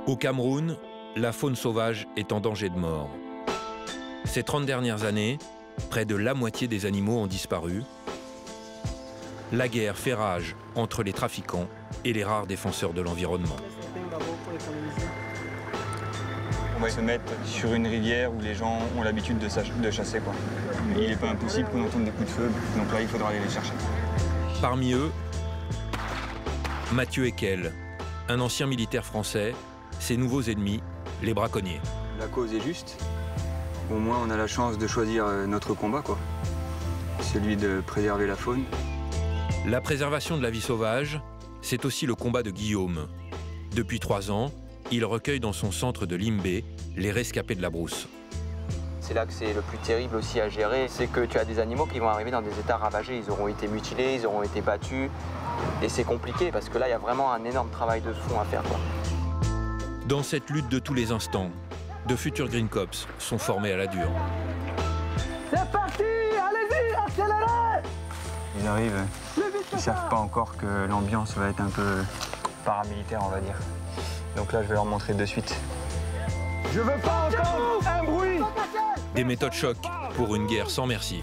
Au Cameroun, la faune sauvage est en danger de mort. Ces 30 dernières années, près de la moitié des animaux ont disparu. La guerre fait rage entre les trafiquants et les rares défenseurs de l'environnement. On va se mettre sur une rivière où les gens ont l'habitude de chasser, quoi. Il n'est pas impossible qu'on entende des coups de feu, donc là il faudra aller les chercher. Parmi eux, Mathieu Ekel, un ancien militaire français, ses nouveaux ennemis, les braconniers. La cause est juste. Au moins on a la chance de choisir notre combat, quoi. Celui de préserver la faune. La préservation de la vie sauvage, c'est aussi le combat de Guillaume. Depuis 3 ans, il recueille dans son centre de Limbé les rescapés de la brousse. C'est là que c'est le plus terrible aussi à gérer, c'est que tu as des animaux qui vont arriver dans des états ravagés. Ils auront été mutilés, ils auront été battus. Et c'est compliqué parce que là, il y a vraiment un énorme travail de fond à faire, quoi. Dans cette lutte de tous les instants, de futurs Green Cops sont formés à la dure. C'est parti, allez-y, accélérez! Ils arrivent, ils savent pas encore que l'ambiance va être un peu paramilitaire, on va dire. Donc là, je vais leur montrer de suite. Je veux pas entendre un bruit! Des méthodes choc pour une guerre sans merci.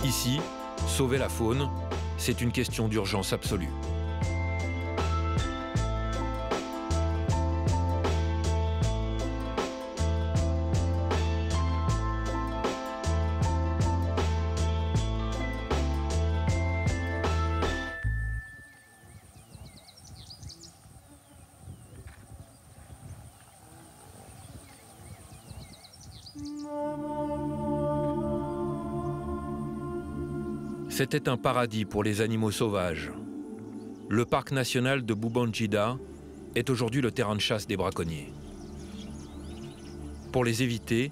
Ici, sauver la faune, c'est une question d'urgence absolue. C'était un paradis pour les animaux sauvages. Le parc national de Boubanjida est aujourd'hui le terrain de chasse des braconniers. Pour les éviter,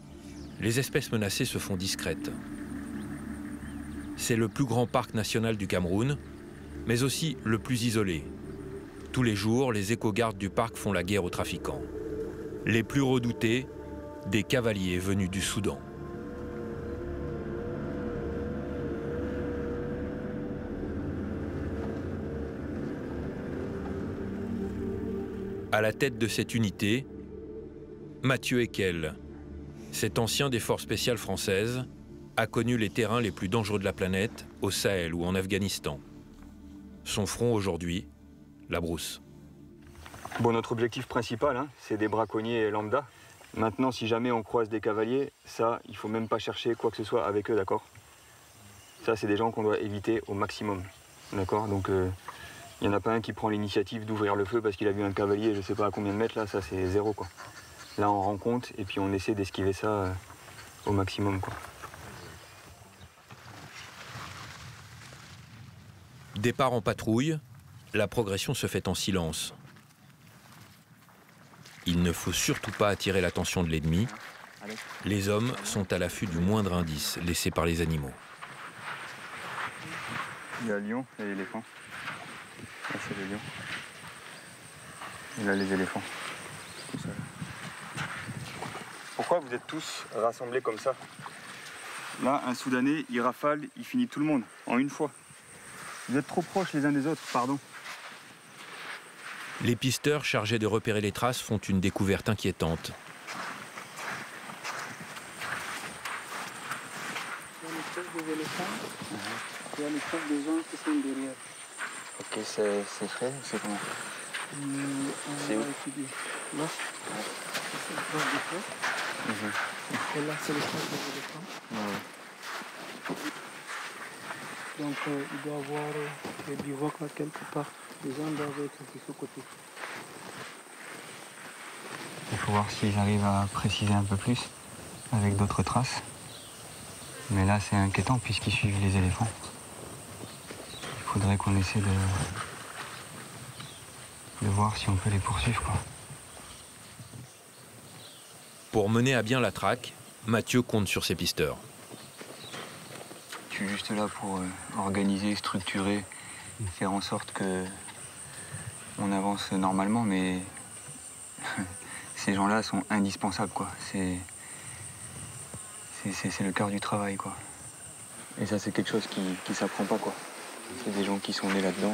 les espèces menacées se font discrètes. C'est le plus grand parc national du Cameroun, mais aussi le plus isolé. Tous les jours, les éco-gardes du parc font la guerre aux trafiquants. Les plus redoutés, des cavaliers venus du Soudan. À la tête de cette unité, Mathieu Ekel. Cet ancien des forces spéciales françaises a connu les terrains les plus dangereux de la planète, au Sahel ou en Afghanistan. Son front aujourd'hui, la brousse. Bon, notre objectif principal, hein, c'est des braconniers lambda. Maintenant, si jamais on croise des cavaliers, ça, il faut même pas chercher quoi que ce soit avec eux, d'accord? Ça, c'est des gens qu'on doit éviter au maximum, d'accord? Donc, il n'y en a pas un qui prend l'initiative d'ouvrir le feu parce qu'il a vu un cavalier, je sais pas à combien de mètres, là, ça, c'est zéro, quoi. Là, on rend compte et puis on essaie d'esquiver ça au maximum, quoi. Départ en patrouille, la progression se fait en silence. Il ne faut surtout pas attirer l'attention de l'ennemi. Les hommes sont à l'affût du moindre indice laissé par les animaux. Il y a le lion et l'éléphant. Là, c'est le lion. Et là, les éléphants. Tout ça. Pourquoi vous êtes tous rassemblés comme ça? Là, un Soudanais, il rafale, il finit tout le monde en une fois. Vous êtes trop proches les uns des autres, pardon. Les pisteurs chargés de repérer les traces font une découverte inquiétante. Il y a les têtes des éléphants, il y a les têtes des gens qui sont derrière. Ok, c'est frais, c'est comment? On va étudier. Là, c'est le trace des têtes. Et là, c'est le trace des éléphants. Donc, il doit y avoir des bivocs là quelque part. Les gens doivent être de ce côté. Il faut voir s'ils arrivent à préciser un peu plus avec d'autres traces. Mais là, c'est inquiétant puisqu'ils suivent les éléphants. Il faudrait qu'on essaie de voir si on peut les poursuivre, quoi. Pour mener à bien la traque, Mathieu compte sur ses pisteurs. Je suis juste là pour organiser, structurer, faire en sorte que on avance normalement, mais ces gens-là sont indispensables, quoi. C'est le cœur du travail, quoi. Et ça, c'est quelque chose qui s'apprend pas, quoi. C'est des gens qui sont nés là-dedans.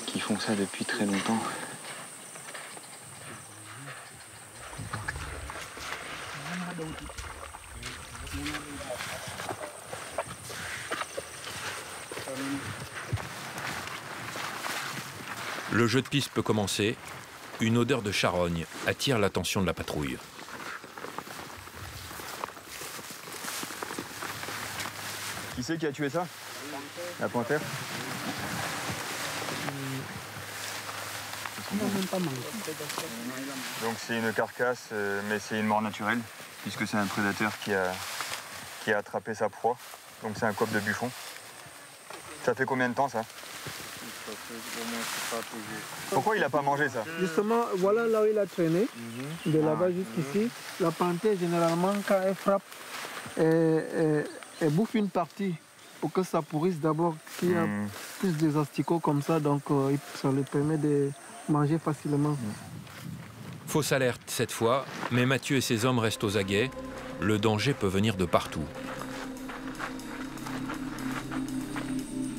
qui font ça depuis très longtemps. Le jeu de piste peut commencer. Une odeur de charogne attire l'attention de la patrouille. Qui c'est qui a tué ça? La panthère? Donc c'est une carcasse, mais c'est une mort naturelle, puisque c'est un prédateur qui a attrapé sa proie. Donc c'est un coq de buffon. Ça fait combien de temps ça? Pourquoi il n'a pas mangé ça? Justement, voilà là où il a traîné, de là-bas jusqu'ici. La panthère, généralement, quand elle frappe, elle bouffe une partie pour que ça pourrisse d'abord, qu'il y a plus des asticots comme ça, donc ça lui permet de manger facilement. Fausse alerte cette fois, mais Mathieu et ses hommes restent aux aguets. Le danger peut venir de partout.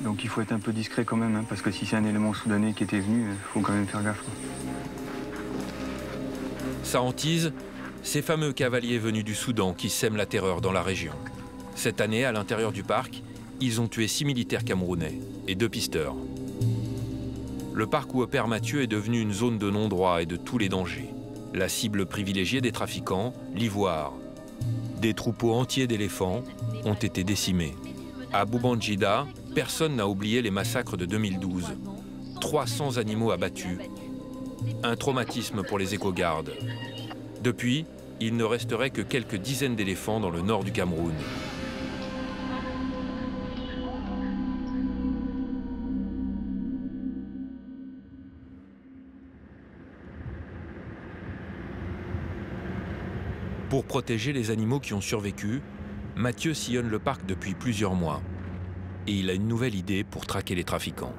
Donc il faut être un peu discret quand même, hein, parce que si c'est un élément soudanais qui était venu, il faut quand même faire gaffe. Ça hantise, ces fameux cavaliers venus du Soudan qui sèment la terreur dans la région. Cette année, à l'intérieur du parc, ils ont tué 6 militaires camerounais et 2 pisteurs. Le parc où opère Mathieu est devenu une zone de non-droit et de tous les dangers. La cible privilégiée des trafiquants, l'ivoire. Des troupeaux entiers d'éléphants ont été décimés. À Boubanjida, personne n'a oublié les massacres de 2012. 300 animaux abattus. Un traumatisme pour les éco-gardes. Depuis, il ne resterait que quelques dizaines d'éléphants dans le nord du Cameroun. Pour protéger les animaux qui ont survécu, Mathieu sillonne le parc depuis plusieurs mois. Et il a une nouvelle idée pour traquer les trafiquants.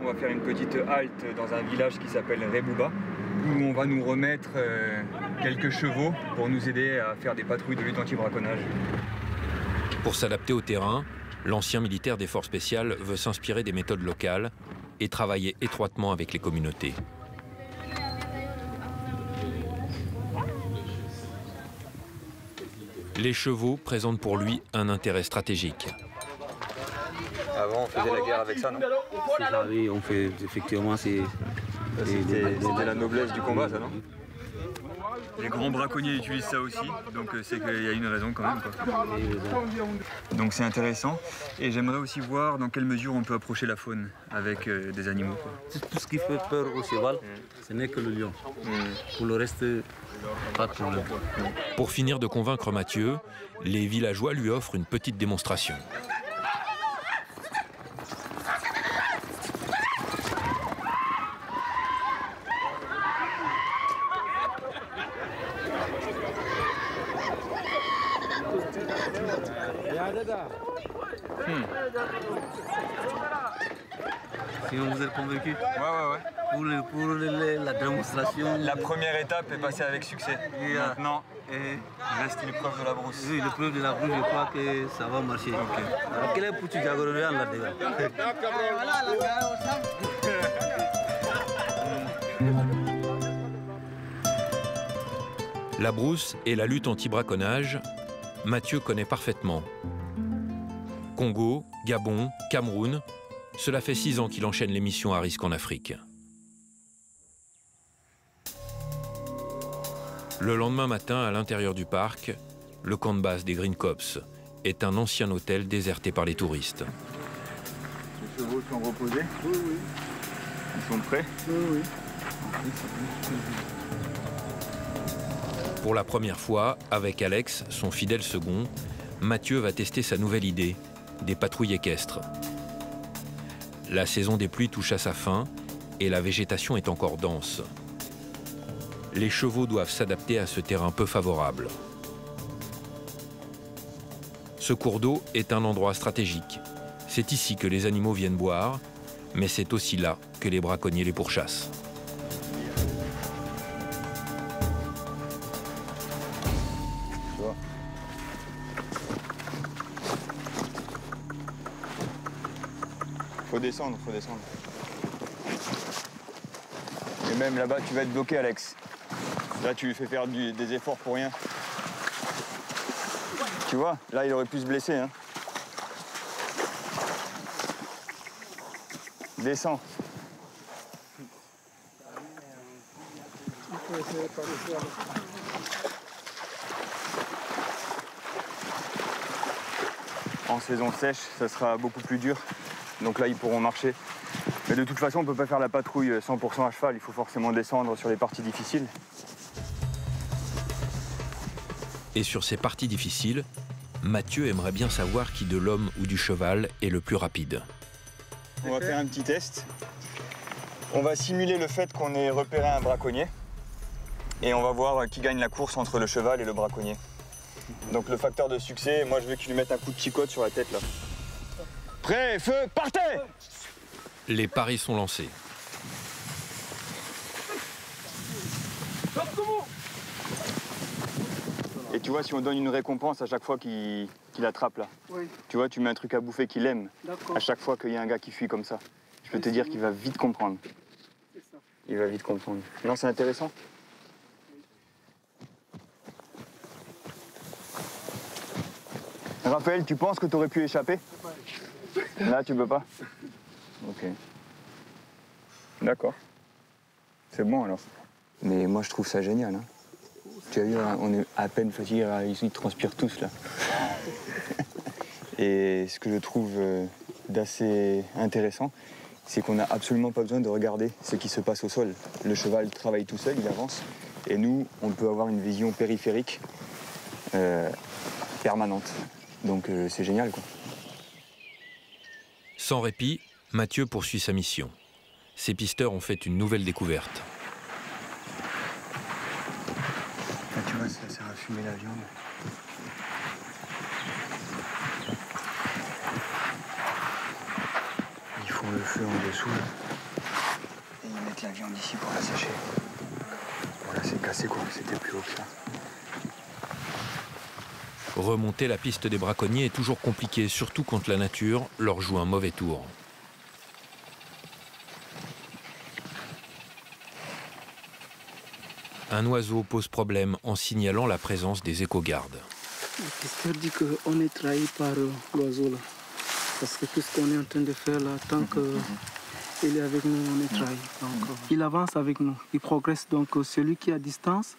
On va faire une petite halte dans un village qui s'appelle Rebouba, où on va nous remettre quelques chevaux pour nous aider à faire des patrouilles de lutte anti-braconnage. Pour s'adapter au terrain, l'ancien militaire des forces spéciales veut s'inspirer des méthodes locales et travailler étroitement avec les communautés. Les chevaux présentent pour lui un intérêt stratégique. Avant, on faisait la guerre avec ça, non? Oui, on fait effectivement, c'était la noblesse du combat, ça, non? Les grands braconniers utilisent ça aussi, donc c'est qu'il y a une raison quand même, quoi. Donc c'est intéressant. Et j'aimerais aussi voir dans quelle mesure on peut approcher la faune avec des animaux, quoi. Tout ce qui fait peur au cheval, ce n'est que le lion. Pour le reste, pas de problème. Pour finir de convaincre Mathieu, les villageois lui offrent une petite démonstration. Si on vous êtes convaincu? Ouais. Pour la démonstration. La première étape est passée avec succès. Maintenant, il reste l'épreuve de la brousse. Oui, l'épreuve de la brousse, je crois que ça va marcher. Ok. Alors, quel est le petit diagonal là-dedans? La brousse et la lutte anti-braconnage, Mathieu connaît parfaitement. Congo, Gabon, Cameroun, cela fait 6 ans qu'il enchaîne les missions à risque en Afrique. Le lendemain matin, à l'intérieur du parc, le camp de base des Green Cops est un ancien hôtel déserté par les touristes. Les chevaux sont reposés? Oui, oui. Ils sont prêts? Oui, oui. Pour la première fois, avec Alex, son fidèle second, Mathieu va tester sa nouvelle idée, des patrouilles équestres. La saison des pluies touche à sa fin et la végétation est encore dense. Les chevaux doivent s'adapter à ce terrain peu favorable. Ce cours d'eau est un endroit stratégique. C'est ici que les animaux viennent boire, mais c'est aussi là que les braconniers les pourchassent. Faut descendre, faut descendre. Et même là-bas, tu vas être bloqué, Alex. Là, tu lui fais faire des efforts pour rien. Tu vois, là, il aurait pu se blesser. Hein. Descends. En saison sèche, ça sera beaucoup plus dur. Donc là, ils pourront marcher. Mais de toute façon, on ne peut pas faire la patrouille 100% à cheval. Il faut forcément descendre sur les parties difficiles. Et sur ces parties difficiles, Mathieu aimerait bien savoir qui de l'homme ou du cheval est le plus rapide. On va faire un petit test. On va simuler le fait qu'on ait repéré un braconnier. Et on va voir qui gagne la course entre le cheval et le braconnier. Donc le facteur de succès, moi je veux qu'il lui mette un coup de chicotte sur la tête là. Prêt, feu, partez! Les paris sont lancés. Et tu vois, si on donne une récompense à chaque fois qu'il attrape là, Oui. tu vois, tu mets un truc à bouffer qu'il aime. D'accord. À chaque fois qu'il y a un gars qui fuit comme ça. Je peux te dire qu'il va vite comprendre. C'est ça. Il va vite comprendre. Non, c'est intéressant. Raphaël, tu penses que tu aurais pu échapper? Là, tu peux pas? Ok. D'accord. C'est bon alors. Mais moi, je trouve ça génial. Hein. Tu as vu, on est à peine fatigués, ils transpirent tous là. Et ce que je trouve d'assez intéressant, c'est qu'on n'a absolument pas besoin de regarder ce qui se passe au sol. Le cheval travaille tout seul, il avance. Et nous, on peut avoir une vision périphérique permanente. Donc c'est génial, quoi. Sans répit, Mathieu poursuit sa mission. Ses pisteurs ont fait une nouvelle découverte. Là, tu vois, ça sert à fumer la viande. Ils font le feu en dessous. Là. Et ils mettent la viande ici pour la sécher. Bon, là, c'est cassé, quoi. C'était plus haut que ça. Remonter la piste des braconniers est toujours compliqué, surtout quand la nature leur joue un mauvais tour. Un oiseau pose problème en signalant la présence des éco-gardes. Le pisteur dit qu'on est trahi par l'oiseau là. Parce que tout ce qu'on est en train de faire là, tant qu'il est avec nous, on est trahi. Donc, il avance avec nous, il progresse. Donc celui qui est à distance,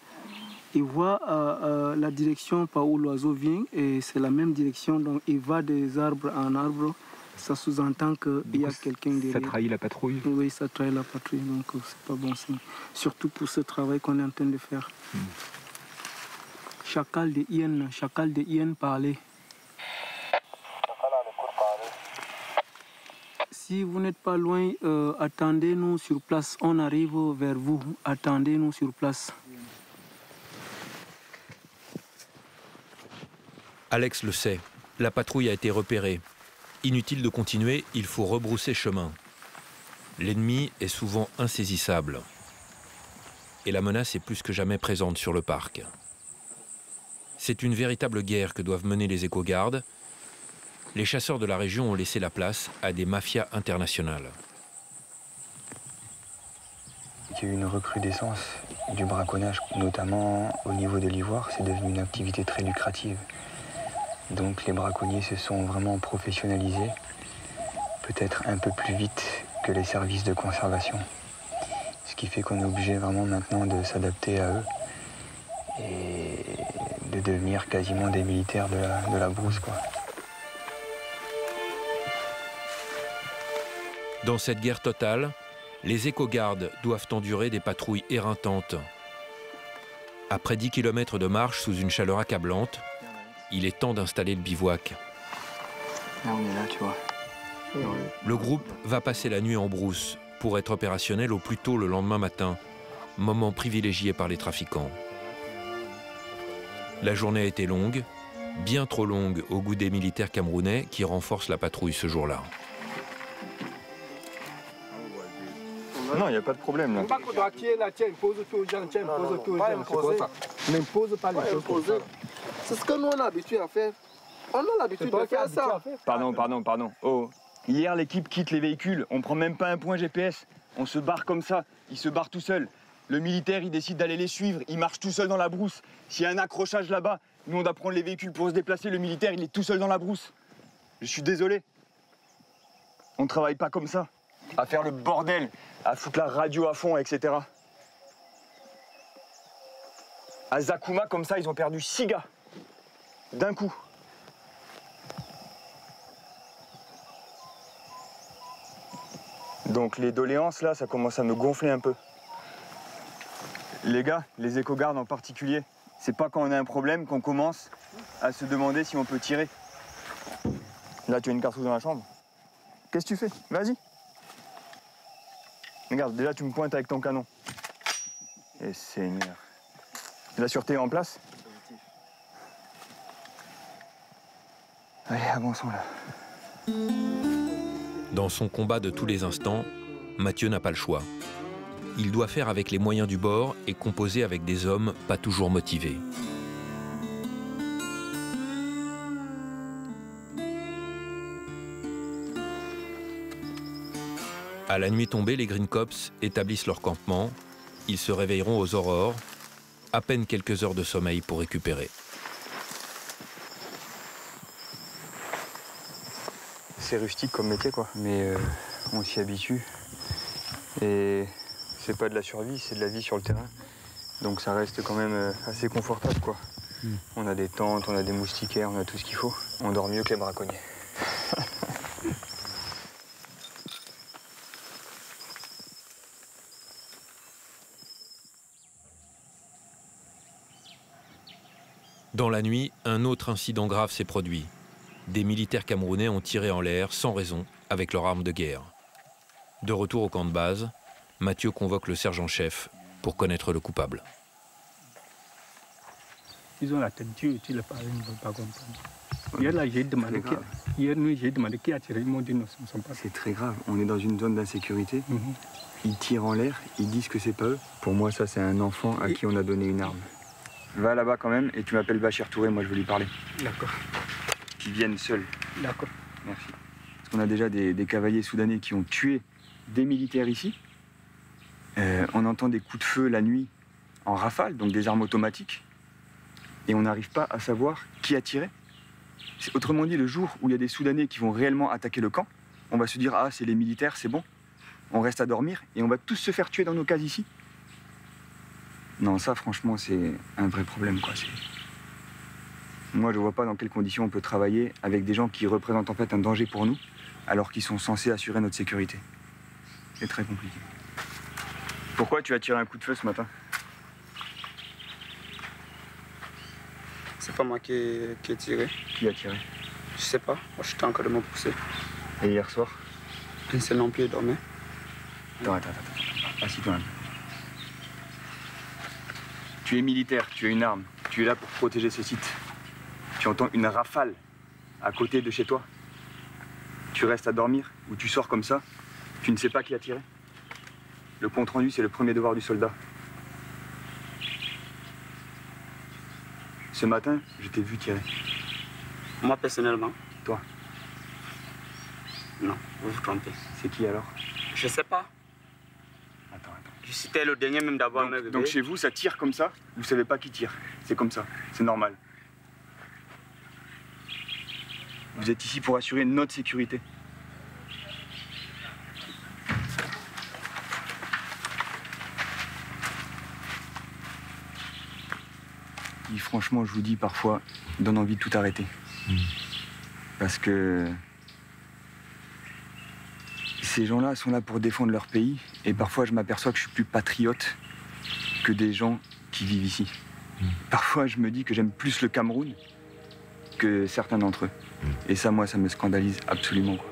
il voit la direction par où l'oiseau vient et c'est la même direction. Donc il va des arbres en arbre. Ça sous-entend qu'il y a quelqu'un derrière. Ça trahit la patrouille? Oui, ça trahit la patrouille, donc c'est pas bon signe. Surtout pour ce travail qu'on est en train de faire. Chacal de hyène parlait. Si vous n'êtes pas loin, attendez-nous sur place. On arrive vers vous. Attendez-nous sur place. Alex le sait, la patrouille a été repérée. Inutile de continuer, il faut rebrousser chemin. L'ennemi est souvent insaisissable. Et la menace est plus que jamais présente sur le parc. C'est une véritable guerre que doivent mener les éco-gardes. Les chasseurs de la région ont laissé la place à des mafias internationales. Il y a eu une recrudescence du braconnage, notamment au niveau de l'ivoire. C'est devenu une activité très lucrative. Donc les braconniers se sont vraiment professionnalisés, peut-être un peu plus vite que les services de conservation. Ce qui fait qu'on est obligé vraiment maintenant de s'adapter à eux et de devenir quasiment des militaires de la brousse, quoi. Dans cette guerre totale, les éco-gardes doivent endurer des patrouilles éreintantes. Après 10 km de marche sous une chaleur accablante, il est temps d'installer le bivouac. Là, on est là, tu vois. Le groupe va passer la nuit en brousse pour être opérationnel au plus tôt le lendemain matin, moment privilégié par les trafiquants. La journée a été longue, bien trop longue au goût des militaires camerounais qui renforcent la patrouille ce jour-là. Non, il n'y a pas de problème là. Pas qu'on doit tirer la tienne, pose tout aux gens, tiens, pose tout aux gens. C'est pour ça. N'impose pas les choses comme ça. C'est ce que nous on a l'habitude à faire. On a l'habitude de faire ça. Pardon. Oh, Hier, l'équipe quitte les véhicules, on prend même pas un point GPS. On se barre comme ça, ils se barrent tout seuls. Le militaire, il décide d'aller les suivre, il marche tout seul dans la brousse. S'il y a un accrochage là-bas, nous on doit prendre les véhicules pour se déplacer, le militaire, il est tout seul dans la brousse. Je suis désolé. On ne travaille pas comme ça. À faire le bordel, à foutre la radio à fond, etc. À Zakuma, comme ça, ils ont perdu 6 gars. D'un coup. Donc les doléances, là, ça commence à me gonfler un peu. Les gars, les éco-gardes en particulier, c'est pas quand on a un problème qu'on commence à se demander si on peut tirer. Là, tu as une cartouche dans la chambre. Qu'est-ce que tu fais? Vas-y. Regarde, déjà, tu me pointes avec ton canon. Et Seigneur. La sûreté est en place? Allez, avançons là. Dans son combat de tous les instants, Mathieu n'a pas le choix. Il doit faire avec les moyens du bord et composer avec des hommes pas toujours motivés. À la nuit tombée, les Green Cops établissent leur campement. Ils se réveilleront aux aurores. À peine quelques heures de sommeil pour récupérer. C'est rustique comme métier, quoi. Mais on s'y habitue. Et c'est pas de la survie, c'est de la vie sur le terrain. Donc ça reste quand même assez confortable, quoi. On a des tentes, on a des moustiquaires, on a tout ce qu'il faut. On dort mieux que les braconniers. Dans la nuit, un autre incident grave s'est produit. Des militaires camerounais ont tiré en l'air, sans raison, avec leurs armes de guerre. De retour au camp de base, Mathieu convoque le sergent-chef pour connaître le coupable. Ils ont la tête dure, tu le parles, ils ne vont pas comprendre. Hier, là, j'ai demandé hier nuit, j'ai demandé qui a tiré, ils m'ont dit non, ce ne sont pas. C'est très grave, on est dans une zone d'insécurité. Ils tirent en l'air, ils disent que c'est pas eux. Pour moi, ça, c'est un enfant à qui on a donné une arme. Va là-bas quand même et tu m'appelles Bachir Touré, moi je veux lui parler. D'accord. Qu'ils viennent seuls. D'accord. Merci. Parce qu'on a déjà des cavaliers soudanais qui ont tué des militaires ici. On entend des coups de feu la nuit en rafale, donc des armes automatiques. Et on n'arrive pas à savoir qui a tiré. Autrement dit, le jour où il y a des Soudanais qui vont réellement attaquer le camp, on va se dire « Ah, c'est les militaires, c'est bon. On reste à dormir et on va tous se faire tuer dans nos cases ici. » Non, ça, franchement, c'est un vrai problème, quoi. Moi, je vois pas dans quelles conditions on peut travailler avec des gens qui représentent en fait un danger pour nous, alors qu'ils sont censés assurer notre sécurité. C'est très compliqué. Pourquoi tu as tiré un coup de feu ce matin? C'est pas moi qui ai tiré. Qui a tiré? Je sais pas. Moi, j'étais en train de me pousser. Et hier soir? Un seul non-pied dormait. Attends. Assis-toi un peu. Tu es militaire, tu as une arme, tu es là pour protéger ce site. Tu entends une rafale à côté de chez toi. Tu restes à dormir ou tu sors comme ça, tu ne sais pas qui a tiré. Le compte-rendu, c'est le premier devoir du soldat. Ce matin, je t'ai vu tirer. Moi, personnellement? Toi? Non, vous vous trompez. C'est qui alors? Je sais pas. Attends. C'était le dernier même d'avoir me réveillé. Donc chez vous, ça tire comme ça, vous savez pas qui tire. C'est comme ça, c'est normal. Vous êtes ici pour assurer notre sécurité. Et franchement, je vous dis, parfois, donne envie de tout arrêter. Parce que ces gens-là sont là pour défendre leur pays. Et parfois, je m'aperçois que je suis plus patriote que des gens qui vivent ici. Parfois, je me dis que j'aime plus le Cameroun que certains d'entre eux. Et ça, moi, ça me scandalise absolument, quoi.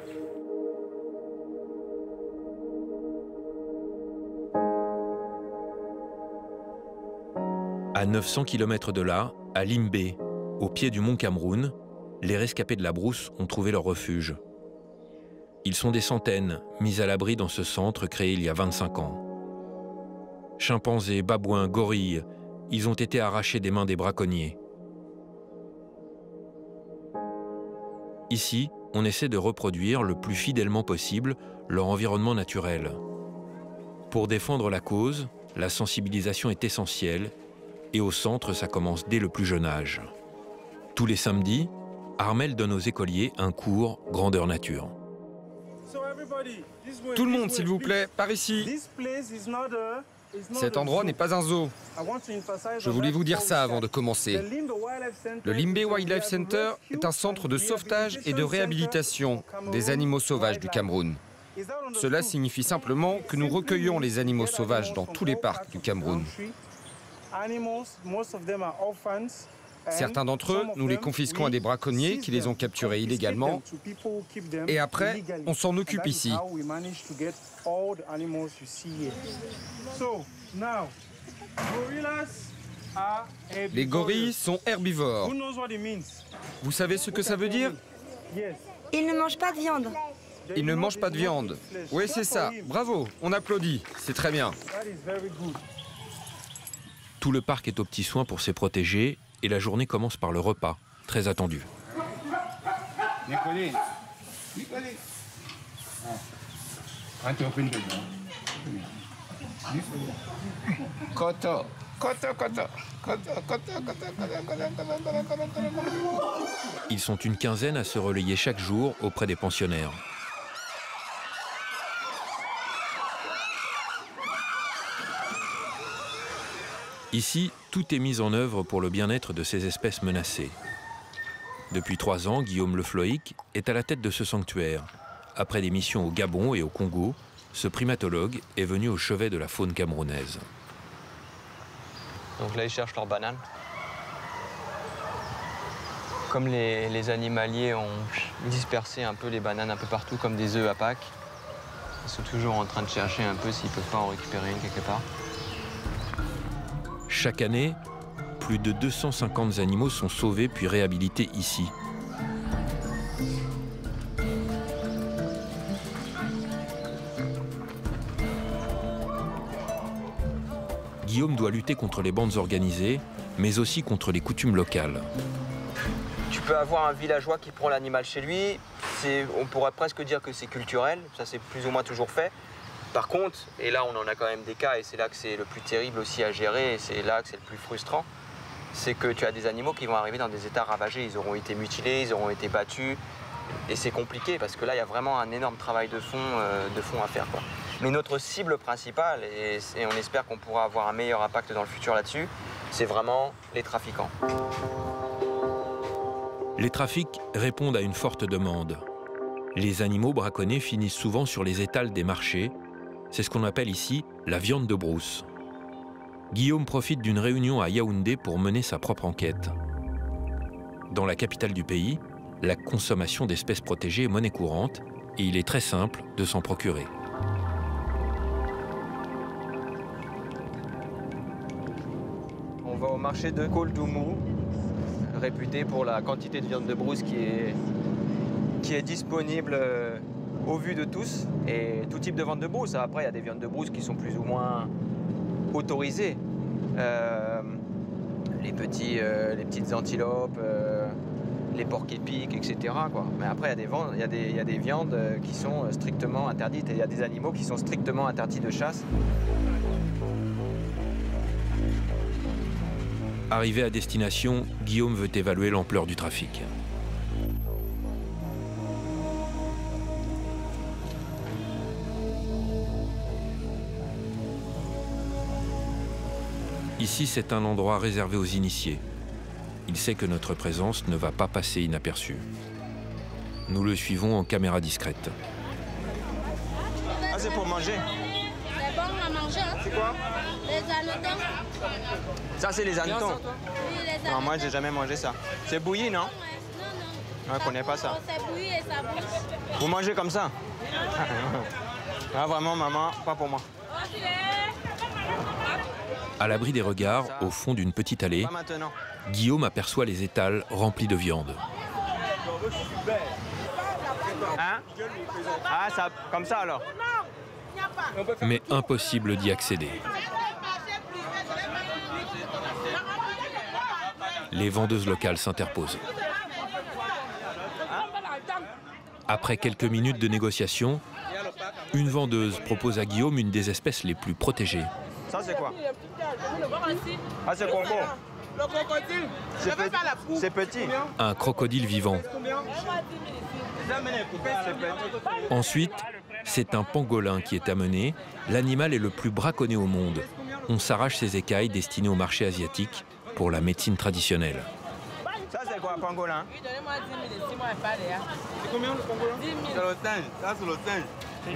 À 900 km de là, à Limbé, au pied du mont Cameroun, les rescapés de la brousse ont trouvé leur refuge. Ils sont des centaines, mis à l'abri dans ce centre créé il y a 25 ans. Chimpanzés, babouins, gorilles, ils ont été arrachés des mains des braconniers. Ici, on essaie de reproduire le plus fidèlement possible leur environnement naturel. Pour défendre la cause, la sensibilisation est essentielle et au centre, ça commence dès le plus jeune âge. Tous les samedis, Armel donne aux écoliers un cours grandeur nature. Tout le monde, s'il vous plaît, par ici. Cet endroit n'est pas un zoo. Je voulais vous dire ça avant de commencer. Le Limbe Wildlife Center est un centre de sauvetage et de réhabilitation des animaux sauvages du Cameroun. Cela signifie simplement que nous recueillons les animaux sauvages dans tous les parcs du Cameroun. Certains d'entre eux, nous les confisquons à des braconniers qui les ont capturés illégalement. Et après, on s'en occupe ici. Les gorilles sont herbivores. Vous savez ce que ça veut dire? Ils ne mangent pas de viande. Ils ne mangent pas de viande. Oui, c'est ça. Bravo, on applaudit. C'est très bien. Tout le parc est aux petits soins pour ses protégés et la journée commence par le repas, très attendu. Ils sont une quinzaine à se relayer chaque jour auprès des pensionnaires. Ici, tout est mis en œuvre pour le bien-être de ces espèces menacées. Depuis 3 ans, Guillaume Le Floïc est à la tête de ce sanctuaire. Après des missions au Gabon et au Congo, ce primatologue est venu au chevet de la faune camerounaise. Donc là, ils cherchent leurs bananes. Comme les animaliers ont dispersé un peu les bananes un peu partout, comme des œufs à Pâques, ils sont toujours en train de chercher un peu s'ils ne peuvent pas en récupérer une quelque part. Chaque année, plus de 250 animaux sont sauvés puis réhabilités ici. Guillaume doit lutter contre les bandes organisées, mais aussi contre les coutumes locales. Tu peux avoir un villageois qui prend l'animal chez lui, on pourrait presque dire que c'est culturel, ça c'est plus ou moins toujours fait. Par contre, et là on en a quand même des cas, et c'est là que c'est le plus terrible aussi à gérer, et c'est là que c'est le plus frustrant, c'est que tu as des animaux qui vont arriver dans des états ravagés, ils auront été mutilés, ils auront été battus, et c'est compliqué parce que là il y a vraiment un énorme travail de fond à faire, quoi. Mais notre cible principale, et on espère qu'on pourra avoir un meilleur impact dans le futur là-dessus, c'est vraiment les trafiquants. Les trafics répondent à une forte demande. Les animaux braconnés finissent souvent sur les étals des marchés. C'est ce qu'on appelle ici la viande de brousse. Guillaume profite d'une réunion à Yaoundé pour mener sa propre enquête. Dans la capitale du pays, la consommation d'espèces protégées est monnaie courante et il est très simple de s'en procurer. On va au marché de Koldoumou, réputé pour la quantité de viande de brousse qui est disponible au vu de tous, et tout type de viande de brousse. Après, il y a des viandes de brousse qui sont plus ou moins autorisées. Les petites antilopes, les porcs-épics, etc., quoi. Mais après, il y a des viandes qui sont strictement interdites, et il y a des animaux qui sont strictement interdits de chasse. Arrivé à destination, Guillaume veut évaluer l'ampleur du trafic. Ici, c'est un endroit réservé aux initiés. Il sait que notre présence ne va pas passer inaperçue. Nous le suivons en caméra discrète. Ah, c'est pour manger? C'est bon à manger, hein? C'est quoi? Les hannetons. Ça, c'est les hannetons? Oui, les hannetons. Non, moi, j'ai jamais mangé ça. C'est bouilli, non? Non. Je ne connais pas ça. C'est bouilli et ça bouge. Vous mangez comme ça? Ah, vraiment, maman, pas pour moi. À l'abri des regards, au fond d'une petite allée, Pas maintenant. Guillaume aperçoit les étals remplis de viande. Hein? Ah, ça, comme ça alors? Mais impossible d'y accéder. Les vendeuses locales s'interposent. Après quelques minutes de négociation, une vendeuse propose à Guillaume une des espèces les plus protégées. Ça c'est quoi? Ah c'est Congo. Le crocodile. C'est petit. Un crocodile vivant. Ensuite, c'est un pangolin qui est amené. L'animal est le plus braconné au monde. On s'arrache ses écailles destinées au marché asiatique pour la médecine traditionnelle. Ça c'est quoi, pangolin? Oui, donnez-moi 10 000 et 6 mois et pas les gars. C'est combien le pangolin? 10 000. C'est le singe. Ça c'est le singe.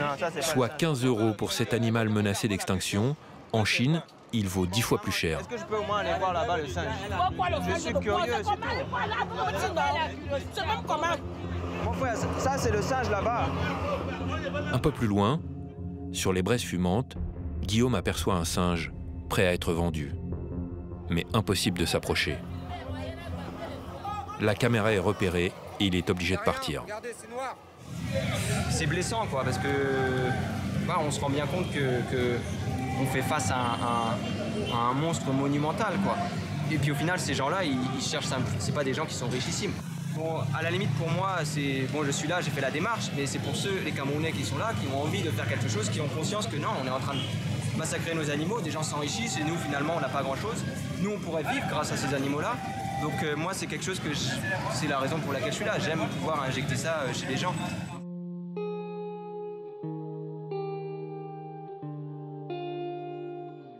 Non, ça c'est pas Soit 15 € pour cet animal menacé d'extinction. En Chine, il vaut 10 fois plus cher. Est-ce que je peux au moins aller voir là-bas le singe? Je suis curieux, c'est tout. C'est même comment? Mon frère, ça c'est le singe là-bas. Un peu plus loin, sur les braises fumantes, Guillaume aperçoit un singe prêt à être vendu. Mais impossible de s'approcher. La caméra est repérée et il est obligé de partir. Regardez, c'est noir. C'est blessant quoi, parce que bah, on se rend bien compte que on fait face à un monstre monumental quoi. Et puis au final, ces gens-là, ils cherchent, c'est pas des gens qui sont richissimes. Bon, à la limite pour moi, c'est bon, je suis là, j'ai fait la démarche, mais c'est pour ceux, les Camerounais qui sont là, qui ont envie de faire quelque chose, qui ont conscience que non, on est en train de massacrer nos animaux, des gens s'enrichissent et nous finalement on n'a pas grand-chose. Nous on pourrait vivre grâce à ces animaux-là. Donc moi c'est quelque chose que c'est la raison pour laquelle je suis là. J'aime pouvoir injecter ça chez les gens.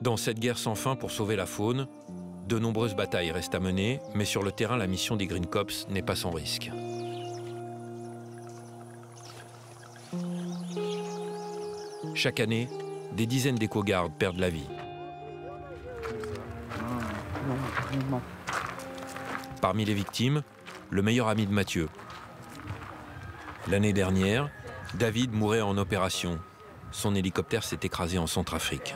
Dans cette guerre sans fin pour sauver la faune, de nombreuses batailles restent à mener, mais sur le terrain, la mission des Green Cops n'est pas sans risque. Chaque année, des dizaines d'éco-gardes perdent la vie. Parmi les victimes, le meilleur ami de Mathieu. L'année dernière, David mourait en opération. Son hélicoptère s'est écrasé en Centrafrique.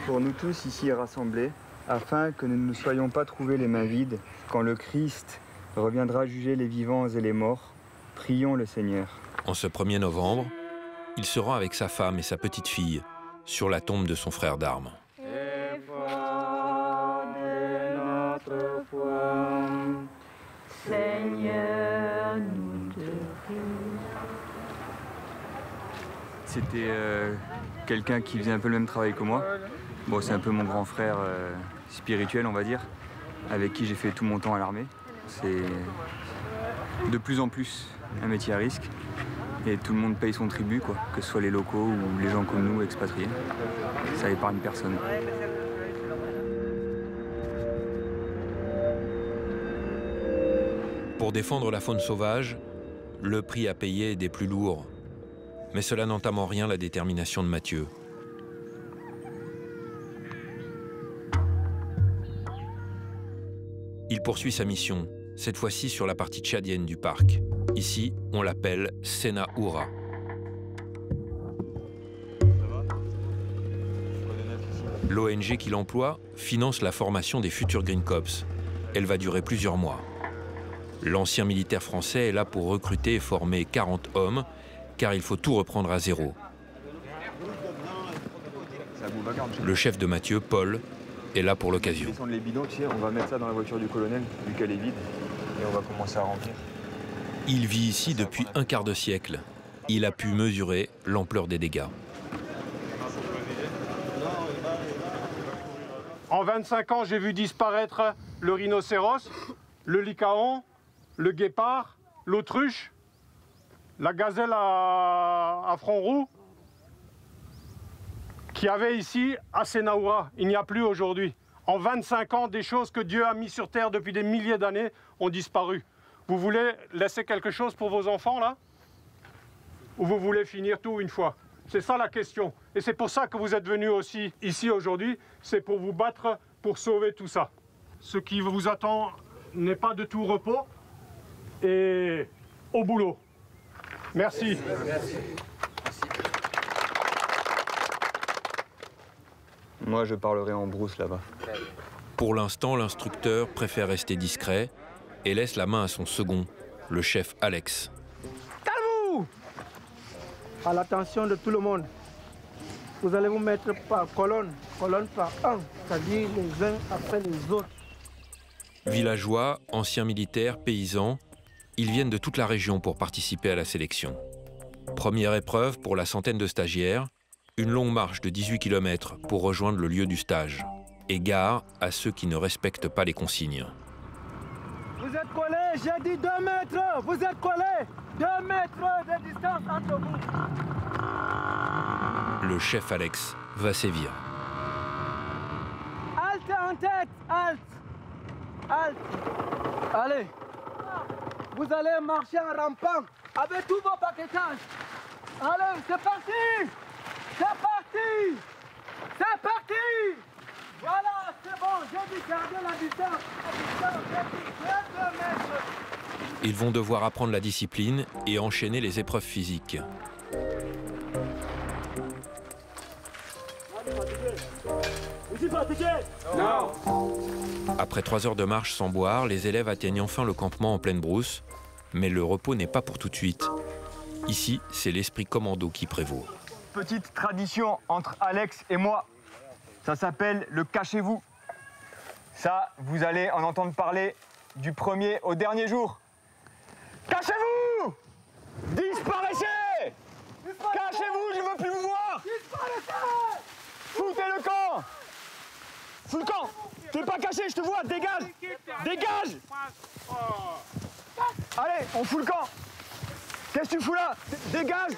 Pour nous tous ici rassemblés, afin que nous ne nous soyons pas trouvés les mains vides, quand le Christ reviendra juger les vivants et les morts, prions le Seigneur. En ce 1er novembre, il se rend avec sa femme et sa petite fille sur la tombe de son frère d'armes. C'était quelqu'un qui faisait un peu le même travail que moi. Bon, c'est un peu mon grand frère spirituel, on va dire, avec qui j'ai fait tout mon temps à l'armée. C'est de plus en plus un métier à risque. Et tout le monde paye son tribut, quoi, que ce soit les locaux ou les gens comme nous, expatriés. Ça épargne personne. Pour défendre la faune sauvage, le prix à payer est des plus lourds. Mais cela n'entame en rien la détermination de Mathieu. Il poursuit sa mission, cette fois-ci sur la partie tchadienne du parc. Ici, on l'appelle Sena Oura. L'ONG qui l'emploie finance la formation des futurs Green Cops. Elle va durer plusieurs mois. L'ancien militaire français est là pour recruter et former 40 hommes, car il faut tout reprendre à zéro. Le chef de Mathieu, Paul, est là pour l'occasion. Descendre les bidons, tu sais, on va mettre ça dans la voiture du colonel, vu qu'elle est vide, et on va commencer à remplir. Il vit ici depuis un quart de siècle. Il a pu mesurer l'ampleur des dégâts. En 25 ans, j'ai vu disparaître le rhinocéros, le lycaon, le guépard, l'autruche, la gazelle à front roux, qui avait ici à Sena Oura. Il n'y a plus aujourd'hui. En 25 ans, des choses que Dieu a mis sur terre depuis des milliers d'années ont disparu. Vous voulez laisser quelque chose pour vos enfants, là? Ou vous voulez finir tout une fois? C'est ça la question. Et c'est pour ça que vous êtes venus aussi ici aujourd'hui, c'est pour vous battre pour sauver tout ça. Ce qui vous attend n'est pas de tout repos. Et au boulot. Merci. Merci. Moi, je parlerai en brousse là-bas. Pour l'instant, l'instructeur préfère rester discret et laisse la main à son second, le chef Alex. Calmez-vous! À l'attention de tout le monde, vous allez vous mettre par colonne, colonne par un, c'est-à-dire les uns après les autres. Villageois, anciens militaires, paysans, ils viennent de toute la région pour participer à la sélection. Première épreuve pour la centaine de stagiaires, une longue marche de 18 km pour rejoindre le lieu du stage. Et gare à ceux qui ne respectent pas les consignes. Vous êtes collés, j'ai dit 2 mètres, vous êtes collés, 2 mètres de distance entre vous. Le chef Alex va sévir. Halte en tête, halte, halte. Allez, vous allez marcher en rampant avec tous vos paquetages. Allez, c'est parti, c'est parti, c'est parti. Voilà, c'est bon, j'ai dit garder la distance. Ils vont devoir apprendre la discipline et enchaîner les épreuves physiques. Après 3 heures de marche sans boire, les élèves atteignent enfin le campement en pleine brousse. Mais le repos n'est pas pour tout de suite. Ici, c'est l'esprit commando qui prévaut. Petite tradition entre Alex et moi. Ça s'appelle le cachez-vous. Ça, vous allez en entendre parler du premier au dernier jour. Cachez-vous! Disparaissez! Cachez-vous, je veux plus vous voir! Foutez le camp! Fous le camp! T'es pas caché, je te vois, dégage! Dégage! Allez, on fout le camp! Qu'est-ce que tu fous là? Dégage!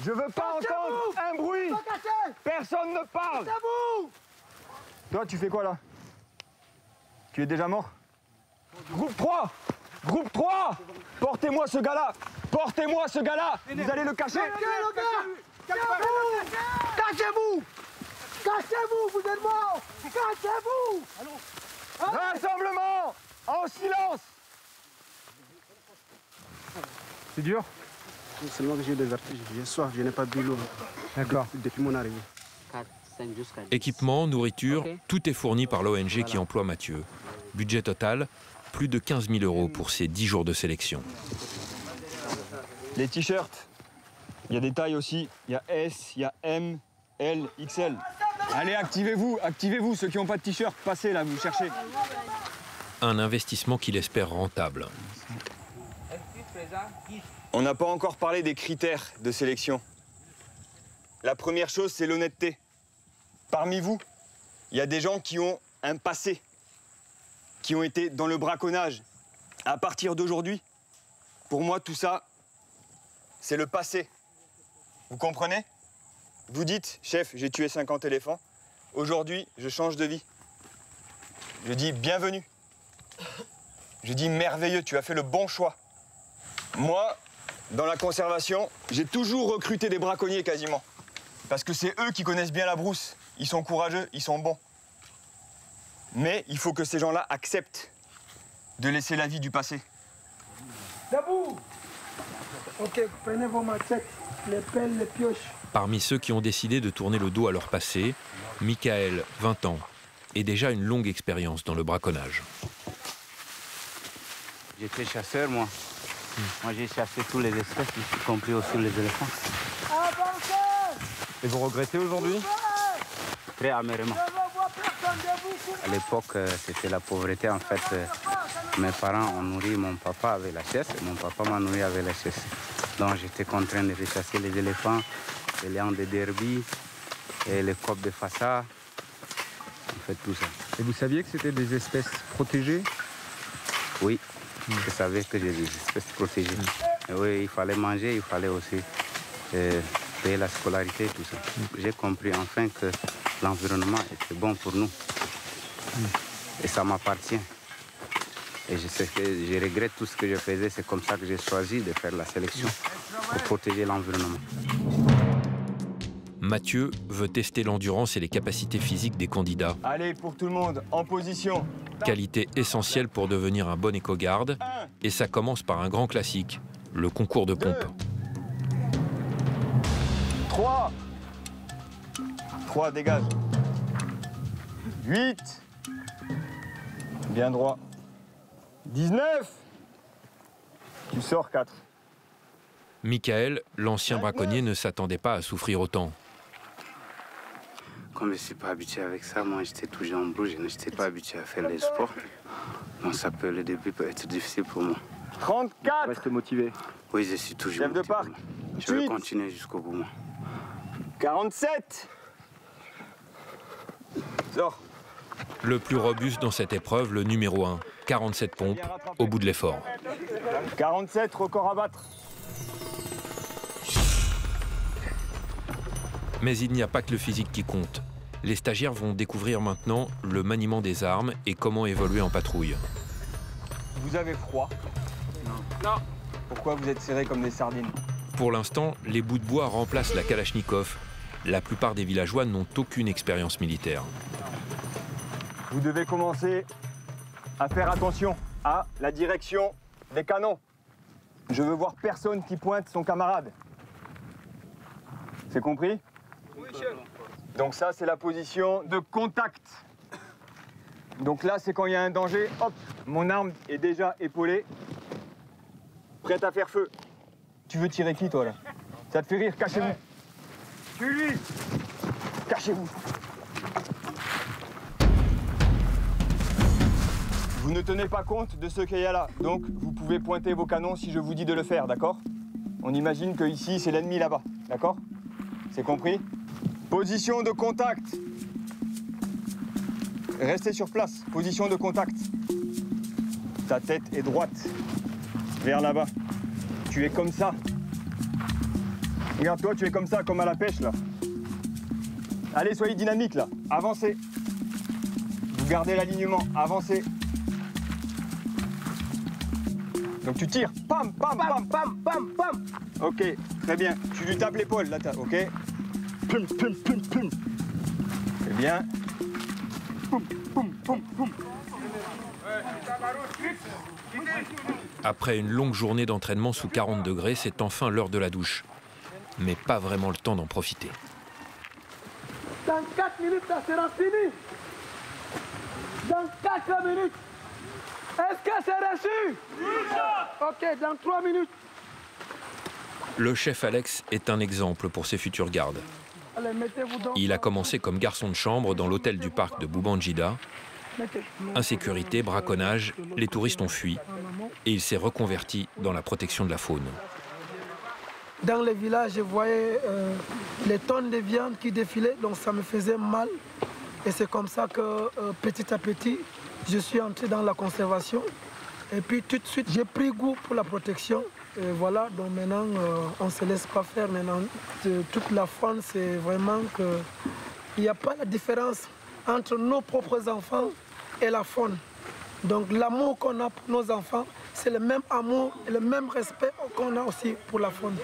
Je veux pas entendre un bruit! Personne ne parle! Toi, tu fais quoi là? Tu es déjà mort? Groupe 3! Groupe 3! Portez-moi ce gars-là! Portez-moi ce gars-là! Vous allez le cacher? Cachez-vous! Cachez-vous, vous êtes morts! Cachez-vous! Rassemblement! En silence! C'est dur? Seulement que j'ai des vertiges, j'ai soif, je n'ai pas bu l'eau. D'accord. Depuis mon arrivée. Équipement, nourriture, tout est fourni par l'ONG qui emploie Mathieu. Budget total, plus de 15 000 € pour ces 10 jours de sélection. Les t-shirts, il y a des tailles aussi. Il y a S, il y a M, L, XL. Allez, activez-vous, activez-vous. Ceux qui n'ont pas de t-shirt, passez là, vous cherchez. Un investissement qu'il espère rentable. On n'a pas encore parlé des critères de sélection. La première chose, c'est l'honnêteté. Parmi vous, il y a des gens qui ont un passé, qui ont été dans le braconnage. À partir d'aujourd'hui, pour moi, tout ça, c'est le passé. Vous comprenez? Vous dites, chef, j'ai tué 50 éléphants. Aujourd'hui, je change de vie. Je dis bienvenue. Je dis merveilleux, tu as fait le bon choix. Moi, dans la conservation, j'ai toujours recruté des braconniers quasiment. Parce que c'est eux qui connaissent bien la brousse. Ils sont courageux, ils sont bons. Mais il faut que ces gens-là acceptent de laisser la vie du passé. Debout! Ok, prenez vos machettes, les pelles, les pioches. Parmi ceux qui ont décidé de tourner le dos à leur passé, Michael, 20 ans, et déjà une longue expérience dans le braconnage. J'étais chasseur, moi. Moi, j'ai chassé tous les espèces, y compris aussi les éléphants. Et vous regrettez aujourd'hui? Très amèrement. À l'époque, c'était la pauvreté. En fait, mes parents ont nourri mon papa avec la chasse et mon papa m'a nourri avec la chasse. Donc, j'étais contraint de chasser les éléphants, les lions de Derby et les coqs de Fassa. En fait, tout ça. Et vous saviez que c'était des espèces protégées? Oui, je savais que j'ai des espèces protégées. Et oui, il fallait manger, il fallait aussi payer la scolarité, tout ça. J'ai compris enfin que l'environnement était bon pour nous. Et ça m'appartient. Et je sais que je regrette tout ce que je faisais. C'est comme ça que j'ai choisi de faire la sélection pour protéger l'environnement. Mathieu veut tester l'endurance et les capacités physiques des candidats. Allez, pour tout le monde, en position. Qualité essentielle pour devenir un bon éco-garde. Et ça commence par un grand classique, le concours de pompe. 3. 3, dégage. 8. Bien droit. 19. Tu sors 4. Michael, l'ancien braconnier, ne s'attendait pas à souffrir autant. Comme je ne suis pas habitué avec ça, moi j'étais toujours en brousse, je n'étais pas habitué à faire les sports. Non, le début peut être difficile pour moi. 34. Reste motivé. Oui, je suis toujours chef de motivé. parc. Je vais continuer jusqu'au bout, moi. 47. Sors. Le plus robuste dans cette épreuve, le numéro 1, 47 pompes, au bout de l'effort. 47, record à battre. Mais il n'y a pas que le physique qui compte. Les stagiaires vont découvrir maintenant le maniement des armes et comment évoluer en patrouille. Vous avez froid? Non. Pourquoi vous êtes serrés comme des sardines? Pour l'instant, les bouts de bois remplacent la Kalachnikov. La plupart des villageois n'ont aucune expérience militaire. Vous devez commencer à faire attention à la direction des canons. Je veux voir personne qui pointe son camarade. C'est compris? Oui, chef. Donc ça, c'est la position de contact. Donc là, c'est quand il y a un danger, hop, mon arme est déjà épaulée, prête à faire feu. Tu veux tirer qui, toi, là? Ça te fait rire? Cachez-vous. Ouais. Tue-lui. Cachez-vous. Vous ne tenez pas compte de ce qu'il y a là, donc vous pouvez pointer vos canons si je vous dis de le faire, d'accord? On imagine que ici, c'est l'ennemi là-bas, d'accord? C'est compris? Position de contact. Restez sur place. Position de contact. Ta tête est droite. Vers là-bas. Tu es comme ça. Regarde-toi, tu es comme ça, comme à la pêche, là. Allez, soyez dynamique, là. Avancez. Vous gardez l'alignement. Avancez. Donc tu tires. Pam, pam, pam, pam, pam, pam. Ok, très bien. Tu lui tapes l'épaule, là, ok? Pum, pum, pum, pum. C'est bien. Pum, pum, pum, pum. Après une longue journée d'entraînement sous 40 degrés, c'est enfin l'heure de la douche. Mais pas vraiment le temps d'en profiter. Dans 4 minutes, ça sera fini. Dans 4 minutes. Est-ce que c'est reçu? Ok, dans 3 minutes. Le chef Alex est un exemple pour ses futurs gardes. Allez, mettez-vous donc. Il a commencé comme garçon de chambre dans l'hôtel du parc de Boubanjida. Insécurité, braconnage, les touristes ont fui et il s'est reconverti dans la protection de la faune. Dans les villages, je voyais les tonnes de viande qui défilaient, donc ça me faisait mal. Et c'est comme ça que petit à petit, je suis entré dans la conservation. Et puis tout de suite, j'ai pris goût pour la protection. Et voilà, donc maintenant, on ne se laisse pas faire. Maintenant, toute la faune, c'est vraiment qu'il n'y a pas la différence entre nos propres enfants et la faune. Donc l'amour qu'on a pour nos enfants, c'est le même amour et le même respect qu'on a aussi pour la faune.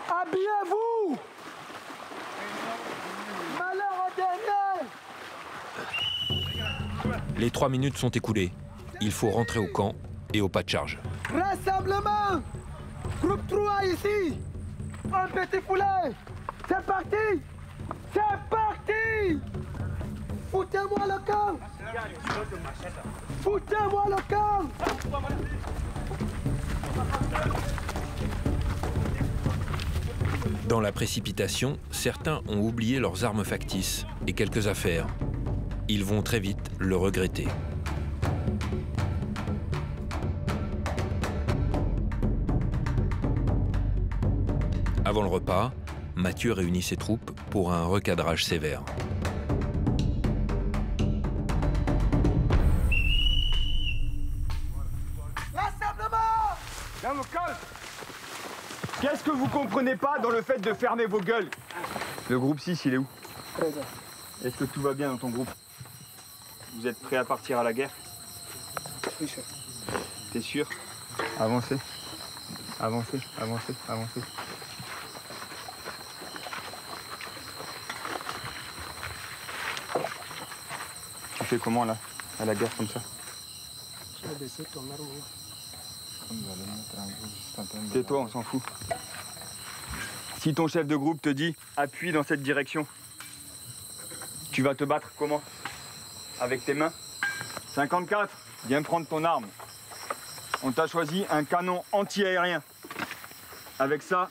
Habillez-vous! Malheur au dernier! Les 3 minutes sont écoulées. Il faut rentrer au camp et au pas de charge. Rassemblement! Groupe 3 ici! Un petit poulet! C'est parti! C'est parti! Foutez-moi le camp! Foutez-moi le camp! Dans la précipitation, certains ont oublié leurs armes factices et quelques affaires. Ils vont très vite le regretter. Avant le repas, Mathieu réunit ses troupes pour un recadrage sévère. Qu'est-ce que vous comprenez pas dans le fait de fermer vos gueules? Le groupe 6, il est où? Est-ce que tout va bien dans ton groupe? Vous êtes prêts à partir à la guerre? Oui, chef. T'es sûr? Avancez. Avancez, avancez, avancez. Tu fais comment là, à la guerre comme ça? Je vais baisser ton arme. Tais-toi, on s'en fout. Si ton chef de groupe te dit appuie dans cette direction, tu vas te battre comment? Avec tes mains? 54, viens prendre ton arme. On t'a choisi un canon anti-aérien. Avec ça,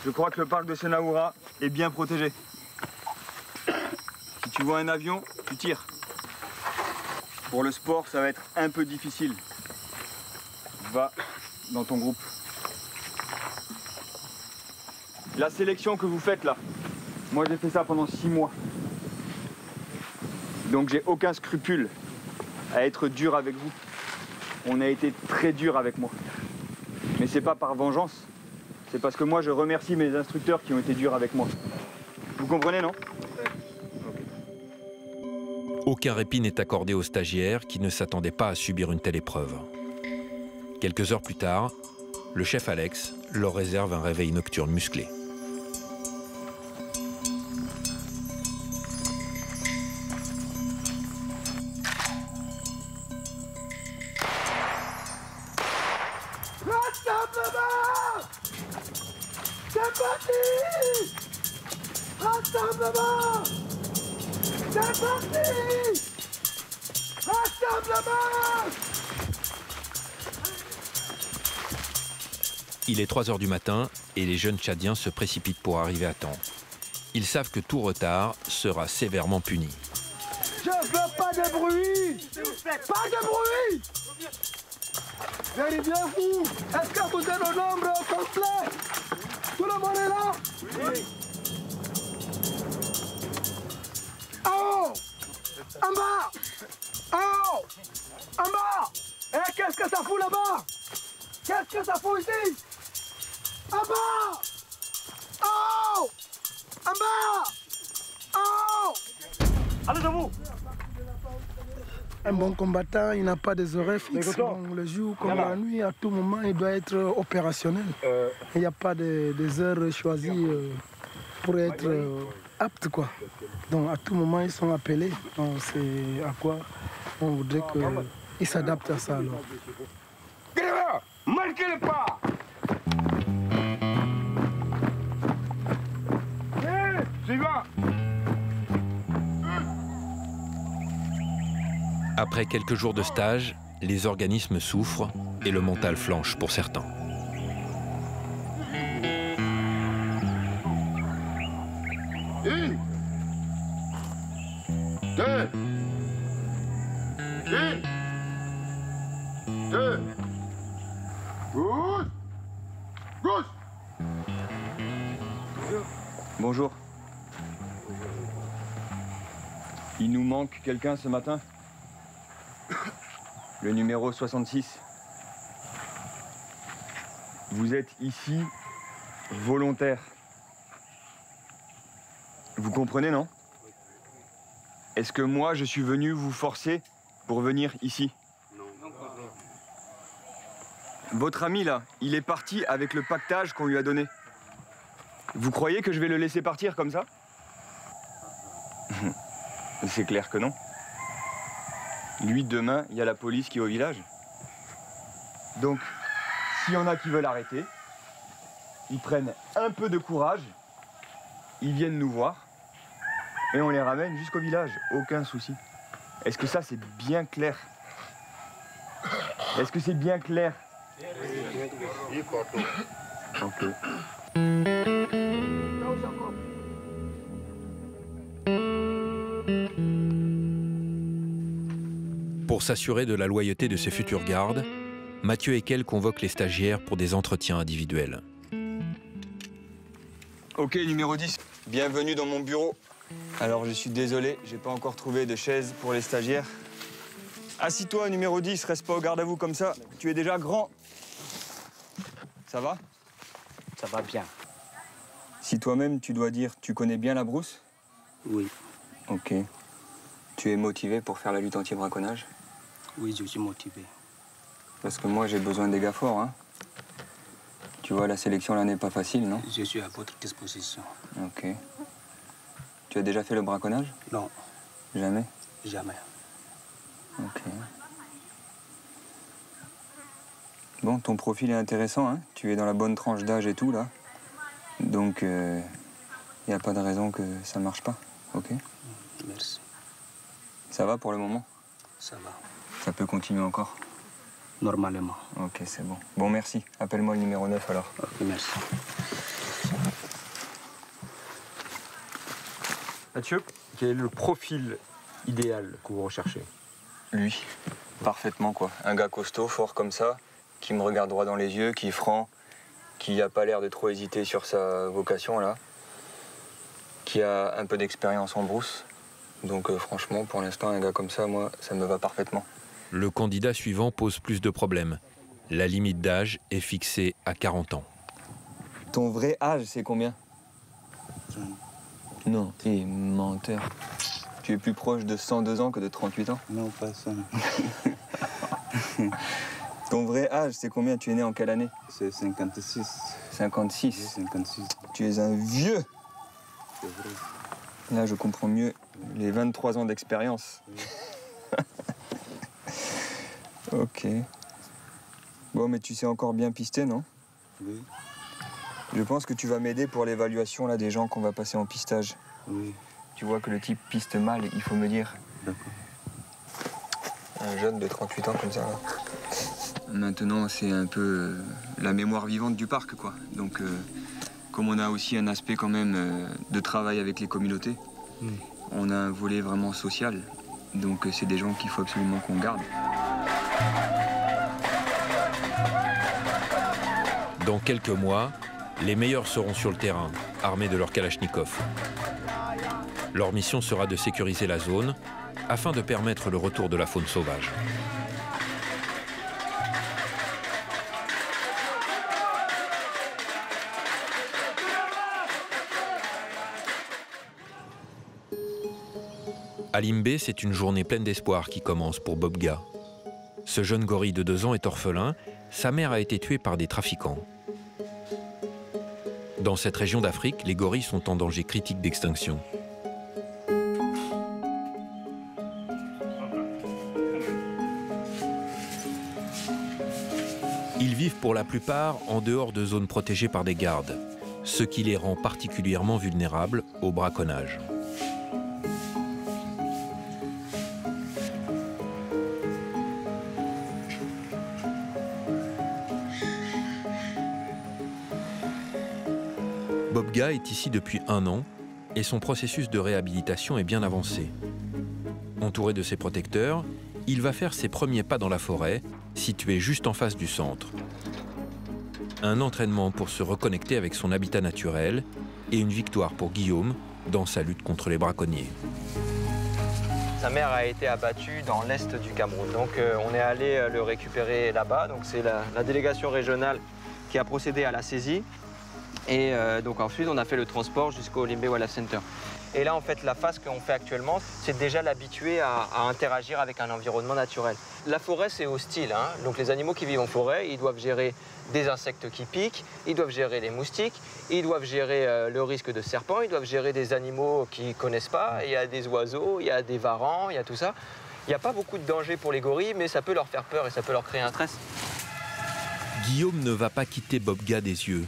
je crois que le parc de Senaoura est bien protégé. Si tu vois un avion, tu tires. Pour le sport, ça va être un peu difficile. Va dans ton groupe. La sélection que vous faites là, moi j'ai fait ça pendant 6 mois. Donc j'ai aucun scrupule à être dur avec vous. On a été très dur avec moi. Mais c'est pas par vengeance. C'est parce que moi je remercie mes instructeurs qui ont été durs avec moi. Vous comprenez, non? Aucun répit n'est accordé aux stagiaires qui ne s'attendaient pas à subir une telle épreuve. Quelques heures plus tard, le chef Alex leur réserve un réveil nocturne musclé. Rassemblement! C'est parti! Rassemblement! C'est parti! Rassemblement! Il est 3 heures du matin et les jeunes Tchadiens se précipitent pour arriver à temps. Ils savent que tout retard sera sévèrement puni. Je veux pas de bruit! Pas de bruit! Vérifiez-vous! Est-ce que vous êtes au nombre complet? Tout le monde est là? Oui. Oh! En bas! Oh! En bas! Et qu'est-ce que ça fout là-bas? Qu'est-ce que ça fout ici? En bas! Oh! En bas! Oh! Allez, debout! Un bon combattant, il n'a pas des horaires fixes. Donc, le jour comme la nuit, à tout moment, il doit être opérationnel. Il n'y a pas des heures choisies pour être apte, quoi. Donc, à tout moment, ils sont appelés. Donc, c'est à quoi on voudrait qu'ils s'adaptent à ça, alors. Marquez le pas! Suivant! Après quelques jours de stage, les organismes souffrent et le mental flanche pour certains. Une, deux, gauche, gauche. Bonjour. Il nous manque quelqu'un ce matin? Le numéro 66. Vous êtes ici volontaire. Vous comprenez, non? Est-ce que moi, je suis venu vous forcer pour venir ici? Votre ami, là, il est parti avec le pactage qu'on lui a donné. Vous croyez que je vais le laisser partir comme ça? C'est clair que non. Lui, demain, il y a la police qui est au village. Donc, s'il y en a qui veulent arrêter, ils prennent un peu de courage, ils viennent nous voir, et on les ramène jusqu'au village. Aucun souci. Est-ce que ça, c'est bien clair? Est-ce que c'est bien clair? Ok. Pour s'assurer de la loyauté de ses futurs gardes, Mathieu Ekel convoque les stagiaires pour des entretiens individuels. Ok, numéro 10, bienvenue dans mon bureau. Alors, je suis désolé, j'ai pas encore trouvé de chaise pour les stagiaires. Assis-toi, numéro 10, reste pas au garde à vous comme ça, tu es déjà grand. Ça va? Ça va bien. Si toi-même, tu dois dire, tu connais bien la brousse? Oui. Ok. Tu es motivé pour faire la lutte anti-braconnage? Oui, je suis motivé. Parce que moi, j'ai besoin des gars forts, hein. Tu vois, la sélection, là, n'est pas facile, non? Je suis à votre disposition. Ok. Tu as déjà fait le braconnage? Non. Jamais? Jamais. Ok. Bon, ton profil est intéressant, hein. Tu es dans la bonne tranche d'âge et tout, là. Donc, il n'y a pas de raison que ça marche pas, ok? Merci. Ça va pour le moment? Ça va. Ça peut continuer encore? Normalement. Ok, c'est bon. Bon, merci. Appelle-moi le numéro 9, alors. Ok, merci. Mathieu, quel est le profil idéal que vous recherchez? Lui, parfaitement quoi. Un gars costaud, fort comme ça, qui me regarde droit dans les yeux, qui est franc, qui n'a pas l'air de trop hésiter sur sa vocation là, qui a un peu d'expérience en brousse. Donc franchement, pour l'instant, un gars comme ça, moi, ça me va parfaitement. Le candidat suivant pose plus de problèmes. La limite d'âge est fixée à 40 ans. Ton vrai âge, c'est combien? Non, t'es menteur. Tu es plus proche de 102 ans que de 38 ans? Non, pas ça. Ton vrai âge, c'est combien? Tu es né en quelle année? C'est 56. 56? 56. Tu es un vieux. C'est vrai. Là, je comprends mieux les 23 ans d'expérience. Ok. Bon, mais tu sais encore bien pister, non? Oui. Je pense que tu vas m'aider pour l'évaluation là des gens qu'on va passer en pistage. Oui. Tu vois que le type piste mal, il faut me dire. D'accord. Un jeune de 38 ans comme ça. Là. Maintenant, c'est un peu la mémoire vivante du parc, quoi. Donc, comme on a aussi un aspect quand même de travail avec les communautés, on a un volet vraiment social. Donc, c'est des gens qu'il faut absolument qu'on garde. Dans quelques mois, les meilleurs seront sur le terrain, armés de leur kalachnikov. Leur mission sera de sécuriser la zone afin de permettre le retour de la faune sauvage. À Limbé, c'est une journée pleine d'espoir qui commence pour Bobga. Ce jeune gorille de 2 ans est orphelin, sa mère a été tuée par des trafiquants. Dans cette région d'Afrique, les gorilles sont en danger critique d'extinction. Ils vivent pour la plupart en dehors de zones protégées par des gardes, ce qui les rend particulièrement vulnérables au braconnage. Bobga est ici depuis 1 an et son processus de réhabilitation est bien avancé. Entouré de ses protecteurs, il va faire ses premiers pas dans la forêt, située juste en face du centre. Un entraînement pour se reconnecter avec son habitat naturel et une victoire pour Guillaume dans sa lutte contre les braconniers. Sa mère a été abattue dans l'est du Cameroun. Donc on est allé le récupérer là-bas. Donc c'est la délégation régionale qui a procédé à la saisie. Et donc ensuite, on a fait le transport jusqu'au Limbé Wildlife Center. Et là, en fait, la phase qu'on fait actuellement, c'est déjà l'habituer à interagir avec un environnement naturel. La forêt, c'est hostile, hein. Donc les animaux qui vivent en forêt, ils doivent gérer des insectes qui piquent, ils doivent gérer les moustiques, ils doivent gérer le risque de serpents, ils doivent gérer des animaux qu'ils ne connaissent pas. Il y a des oiseaux, il y a des varans, il y a tout ça. Il n'y a pas beaucoup de danger pour les gorilles, mais ça peut leur faire peur et ça peut leur créer un stress. Guillaume ne va pas quitter Bobga des yeux.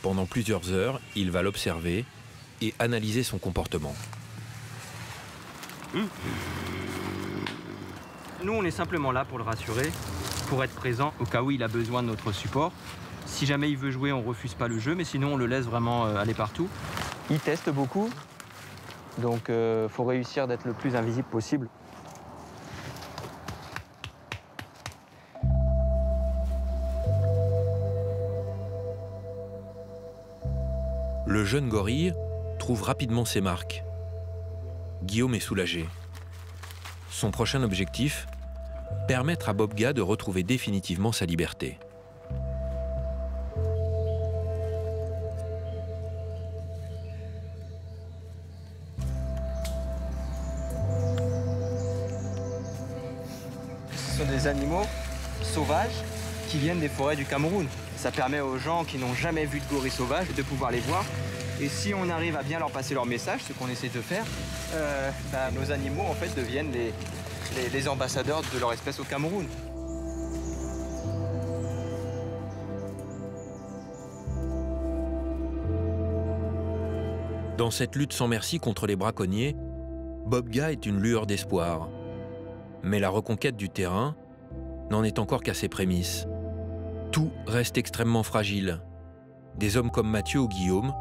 Pendant plusieurs heures, il va l'observer et analyser son comportement. Nous, on est simplement là pour le rassurer, pour être présent au cas où il a besoin de notre support. Si jamais il veut jouer, on ne refuse pas le jeu, mais sinon on le laisse vraiment aller partout. Il teste beaucoup, donc il faut réussir d'être le plus invisible possible. Le jeune gorille trouve rapidement ses marques. Guillaume est soulagé. Son prochain objectif, permettre à Bobga de retrouver définitivement sa liberté. Ce sont des animaux sauvages qui viennent des forêts du Cameroun. Ça permet aux gens qui n'ont jamais vu de gorilles sauvages de pouvoir les voir. Et si on arrive à bien leur passer leur message, ce qu'on essaie de faire, nos animaux en fait deviennent les ambassadeurs de leur espèce au Cameroun. Dans cette lutte sans merci contre les braconniers, Bobga est une lueur d'espoir. Mais la reconquête du terrain n'en est encore qu'à ses prémices. Tout reste extrêmement fragile. Des hommes comme Mathieu ou Guillaume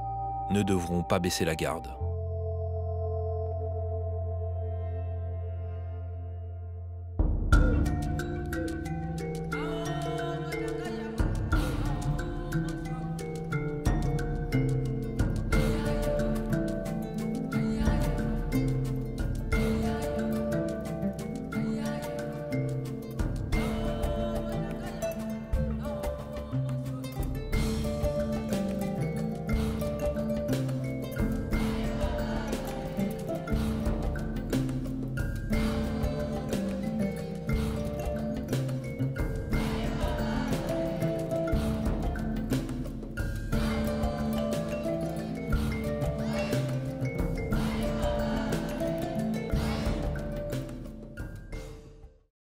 ne devront pas baisser la garde.